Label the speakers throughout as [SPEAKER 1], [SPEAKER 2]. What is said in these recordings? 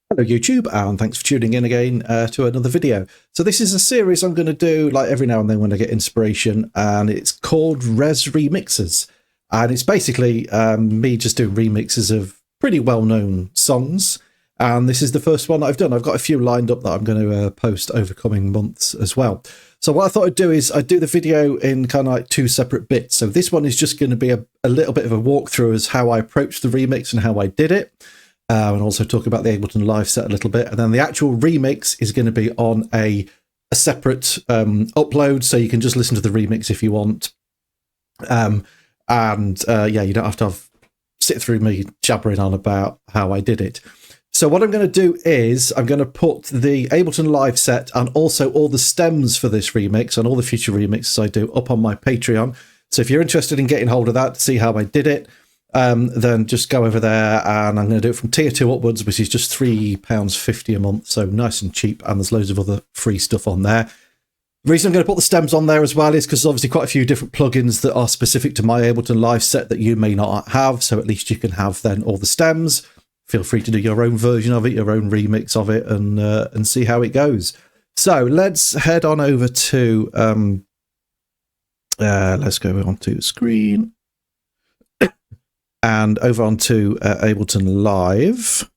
[SPEAKER 1] Hello YouTube, and thanks for tuning in again to another video. So this is a series I'm going to do like every now and then when I get inspiration, and it's called Rezz Remixes. And it's basically me just doing remixes of pretty well-known songs. And this is the first one that I've done. I've got a few lined up that I'm going to post over coming months as well. So what I thought I'd do is I'd do the video in kind of like two separate bits. So this one is just going to be a little bit of a walkthrough as how I approached the remix and how I did it. And also talk about the Ableton live set a little bit. And then the actual remix is going to be on a separate upload, so you can just listen to the remix if you want. Yeah, you don't have to sit through me jabbering on about how I did it. So what I'm going to do is I'm going to put the Ableton live set and also all the stems for this remix and all the future remixes I do up on my Patreon. So if you're interested in getting hold of that to see how I did it, then just go over there, and I'm going to do it from tier 2 upwards, which is just £3.50 a month, so nice and cheap, and there's loads of other free stuff on there. The reason I'm going to put the stems on there as well is because obviously quite a few different plugins that are specific to my Ableton live set that you may not have, so at least you can have then all the stems. Feel free to do your own version of it, your own remix of it, and see how it goes. So let's head on over to let's go onto the screen. And over onto Ableton Live.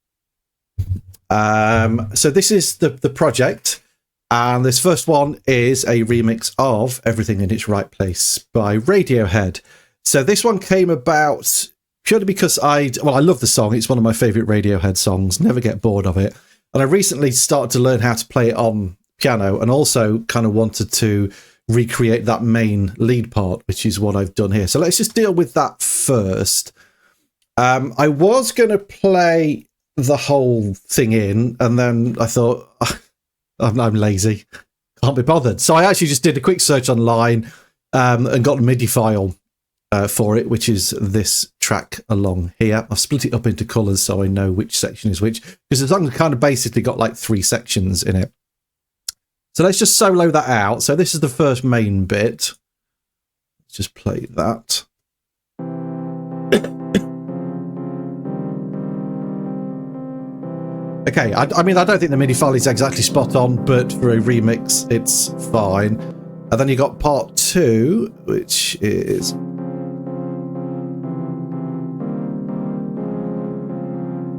[SPEAKER 1] So this is the project, and this first one is a remix of Everything in Its Right Place by Radiohead. So this one came about purely because I love the song. It's one of my favourite Radiohead songs, never get bored of it. And I recently started to learn how to play it on piano, and also kind of wanted to recreate that main lead part, which is what I've done here. So let's just deal with that first. I was going to play the whole thing in, and then I thought, I'm lazy, can't be bothered. So I actually just did a quick search online and got a MIDI file for it, which is this track along here. I've split it up into colours so I know which section is which, because the song kind of basically got like 3 sections in it. So let's just solo that out. So this is the first main bit. Let's just play that. Okay, I mean, I don't think the MIDI file is exactly spot on, but for a remix, it's fine. And then you got part 2, which is...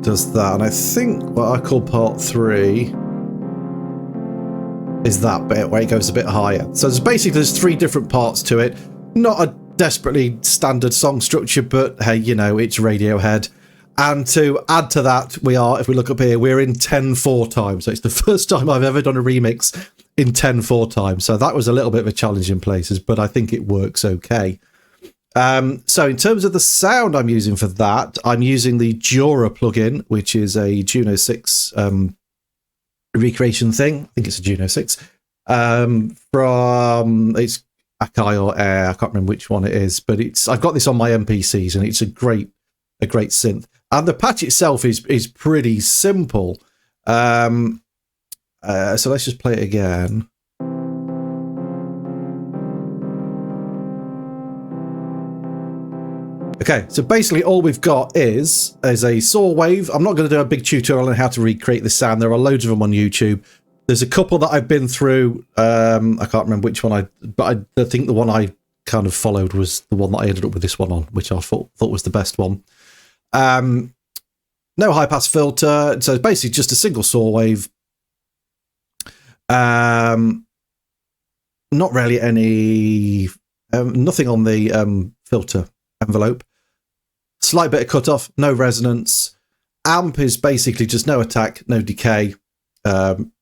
[SPEAKER 1] does that. And I think what I call part 3 is that bit where it goes a bit higher. So there's 3 different parts to it. Not a desperately standard song structure, but hey, you know, it's Radiohead. And to add to that, if we look up here, we're in 10/4 time. So it's the first time I've ever done a remix in 10/4 time. So that was a little bit of a challenge in places, but I think it works okay. So in terms of the sound I'm using for that, I'm using the Jura plugin, which is a Juno 6 recreation thing. I think it's a Juno 6. It's Akai or Air, I can't remember which one it is, but I've got this on my MPCs, and it's a great synth. And the patch itself is pretty simple. So let's just play it again. Okay, so basically all we've got is a saw wave. I'm not going to do a big tutorial on how to recreate this sound. There are loads of them on YouTube. There's a couple that I've been through. I can't remember which one but I think the one I kind of followed was the one that I ended up with this one on, which I thought was the best one. No high pass filter, so it's basically just a single saw wave. Not really any nothing on the filter envelope. Slight bit of cutoff, no resonance. Amp is basically just no attack, no decay.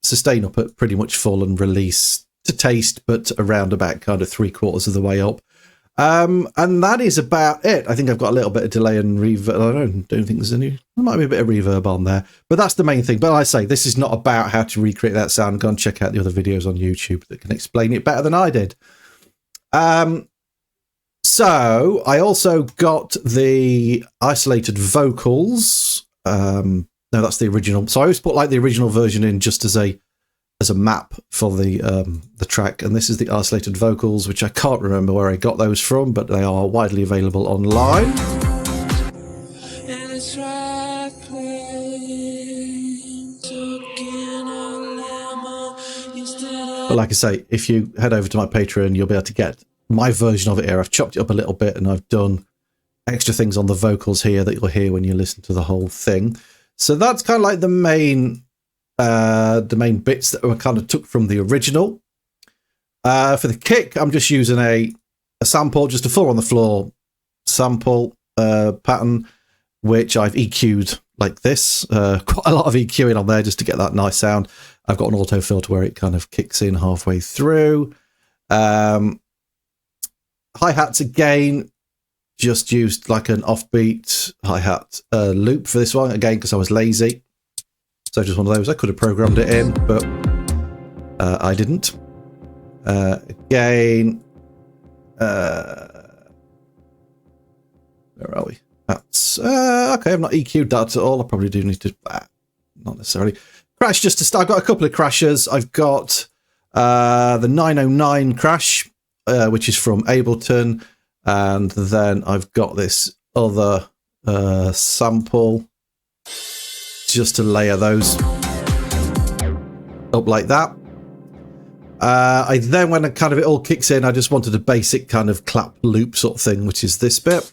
[SPEAKER 1] Sustain up at pretty much full, and release to taste, but around about kind of 3/4 of the way up. And that is about it. I think I've got a little bit of delay and reverb. I don't think there's any. There might be a bit of reverb on there, but that's the main thing. But I say this is not about how to recreate that sound. Go and check out the other videos on YouTube that can explain it better than I did. So I also got the isolated vocals. No, that's the original. So I always put like the original version in just as a map for the track, and this is the isolated vocals, which I can't remember where I got those from, but they are widely available online. But like I say, if you head over to my Patreon, you'll be able to get my version of it here. I've chopped it up a little bit and I've done extra things on the vocals here that you'll hear when you listen to the whole thing. So that's kind of like the main bits that were kind of took from the original. For the kick, I'm just using a sample, just a 4 on the floor sample pattern, which I've EQ'd like this. Quite a lot of EQing on there just to get that nice sound. I've got an auto filter where it kind of kicks in halfway through. Hi-hats again, just used like an offbeat hi-hat loop for this one, again, because I was lazy. So just one of those. I could have programmed it in, but I didn't. Again, where are we? That's okay. I've not EQ'd that at all. I probably do need to, not necessarily. Crash just to start. I've got a couple of crashes. I've got the 909 crash, which is from Ableton, and then I've got this other sample just to layer those up like that. I then, when kind of it all kicks in, I just wanted a basic kind of clap loop sort of thing, which is this bit.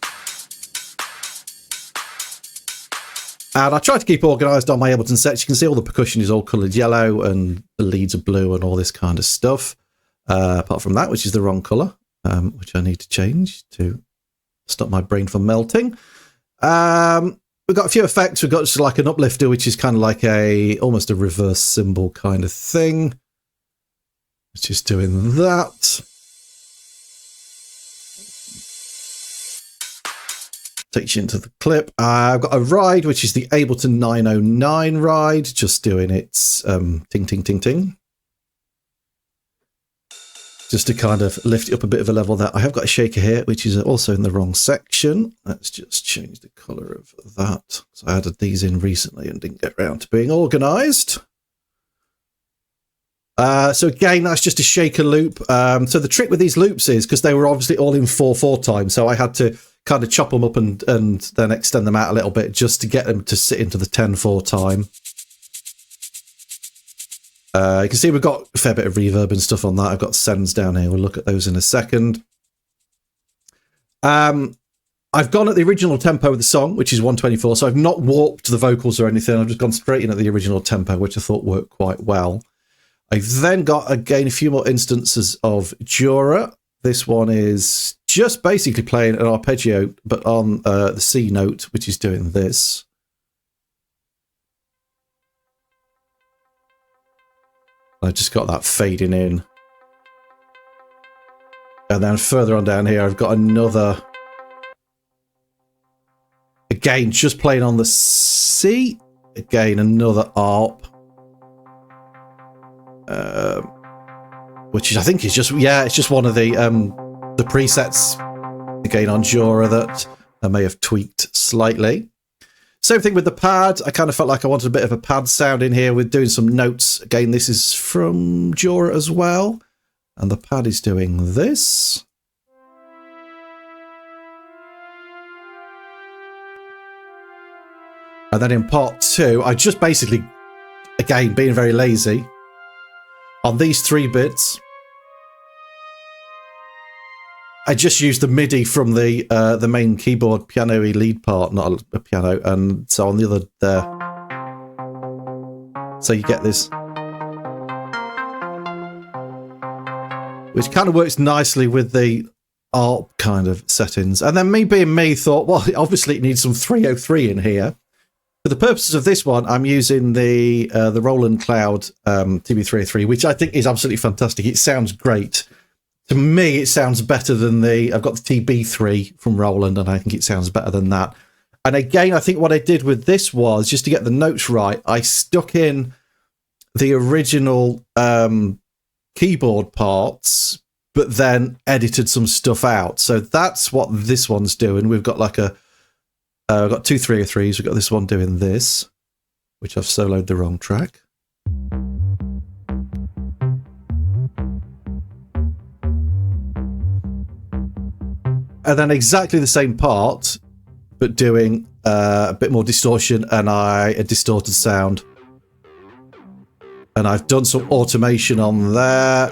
[SPEAKER 1] And I try to keep organised on my Ableton sets. You can see all the percussion is all coloured yellow and the leads are blue and all this kind of stuff. Apart from that, which is the wrong colour, which I need to change to stop my brain from melting. We've got a few effects. We've got just like an uplifter, which is kind of like almost a reverse cymbal kind of thing. It's just doing that. Takes you into the clip. I've got a ride, which is the Ableton 909 ride, just doing its ting, ting, ting, ting. Just to kind of lift it up a bit of a level there. I have got a shaker here, which is also in the wrong section. Let's just change the colour of that. So I added these in recently and didn't get around to being organised. So again, that's just a shaker loop. So the trick with these loops is, because they were obviously all in 4/4 time, so I had to kind of chop them up and then extend them out a little bit just to get them to sit into the 10/4 time. You can see we've got a fair bit of reverb and stuff on that. I've got sends down here. We'll look at those in a second. I've gone at the original tempo of the song, which is 124. So I've not warped the vocals or anything. I've just gone straight in at the original tempo, which I thought worked quite well. I've then got, again, a few more instances of Jura. This one is just basically playing an arpeggio, but on the C note, which is doing this. I've just got that fading in. And then further on down here, I've got another. Again, just playing on the C. Again, another ARP. Which is, I think is just, yeah, it's just one of the presets, again, on Jura that I may have tweaked slightly. Same thing with the pad. I kind of felt like I wanted a bit of a pad sound in here with doing some notes. Again, this is from Jura as well. And the pad is doing this. And then in part 2, I just basically, again, being very lazy, on these 3 bits, I just used the MIDI from the main keyboard piano-y lead part, not a piano, and so on the other there. So you get this, which kind of works nicely with the ARP kind of settings. And then me being me thought, well, obviously it needs some 303 in here. For the purposes of this one, I'm using the Roland Cloud TB303, which I think is absolutely fantastic. It sounds great. To me, it sounds better than I've got the TB3 from Roland, and I think it sounds better than that. And again, I think what I did with this was, just to get the notes right, I stuck in the original keyboard parts, but then edited some stuff out. So that's what this one's doing. We've got like we've got 2 303s. We've got this one doing this, which I've soloed the wrong track. And then exactly the same part, but doing a bit more distortion and a distorted sound And I've done some automation on there.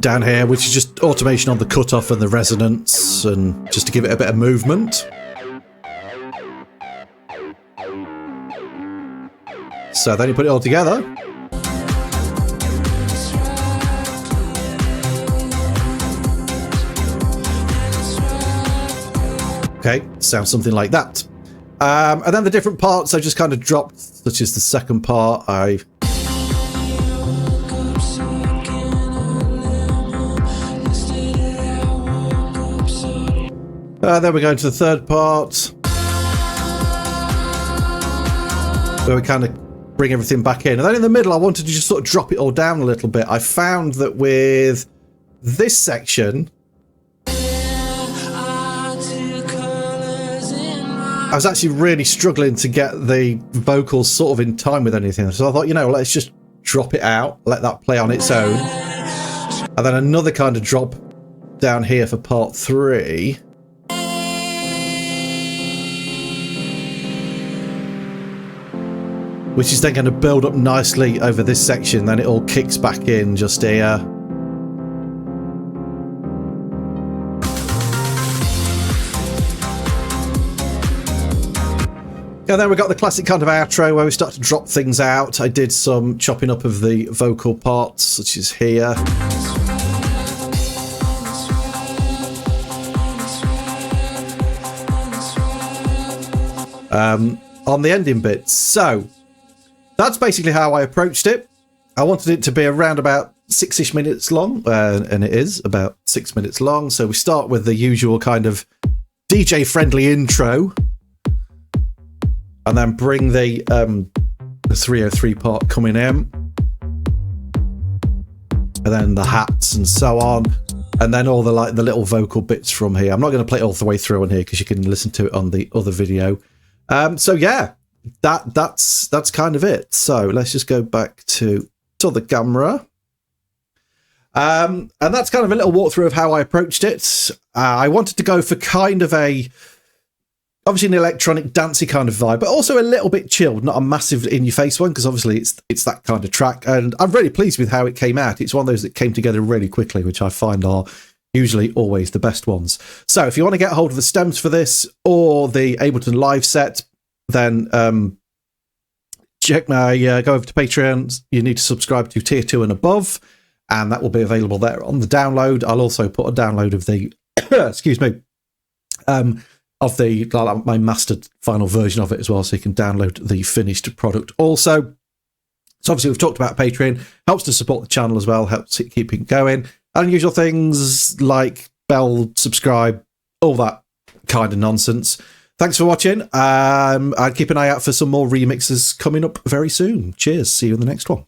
[SPEAKER 1] Down here, which is just automation on the cutoff and the resonance, and just to give it a bit of movement. So then you put it all together. Okay, sounds something like that. And then the different parts I just kind of dropped, such as the second part. Then we go into the third part, where we kind of bring everything back in. And then in the middle, I wanted to just sort of drop it all down a little bit. I found that with this section, I was actually really struggling to get the vocals sort of in time with anything. So I thought, you know, let's just drop it out, let that play on its own. And then another kind of drop down here for part 3. Which is then going to build up nicely over this section. Then it all kicks back in just here. And then we got the classic kind of outro where we start to drop things out. I did some chopping up of the vocal parts, such as here. On the ending bits. So that's basically how I approached it. I wanted it to be around about 6-ish minutes long, and it is about 6 minutes long. So we start with the usual kind of DJ-friendly intro, and then bring the 303 part coming in, and then the hats and so on, and then all the little vocal bits from here. I'm not going to play it all the way through on here because you can listen to it on the other video. So yeah. That's kind of it. So let's just go back to the camera. And that's kind of a little walkthrough of how I approached it. I wanted to go for kind of obviously an electronic dancey kind of vibe, but also a little bit chilled, not a massive in-your-face one, because obviously it's that kind of track. And I'm really pleased with how it came out. It's one of those that came together really quickly, which I find are usually always the best ones. So if you want to get hold of the stems for this or the Ableton live set, then check my go over to Patreon. You need to subscribe to tier 2 and above, and that will be available there on the download. I'll also put a download of the excuse me of my mastered final version of it as well, so you can download the finished product also. So obviously we've talked about Patreon, helps to support the channel as well, helps it keep it going. Unusual things like bell, subscribe, all that kind of nonsense. Thanks for watching. I'd keep an eye out for some more remixes coming up very soon. Cheers. See you in the next one.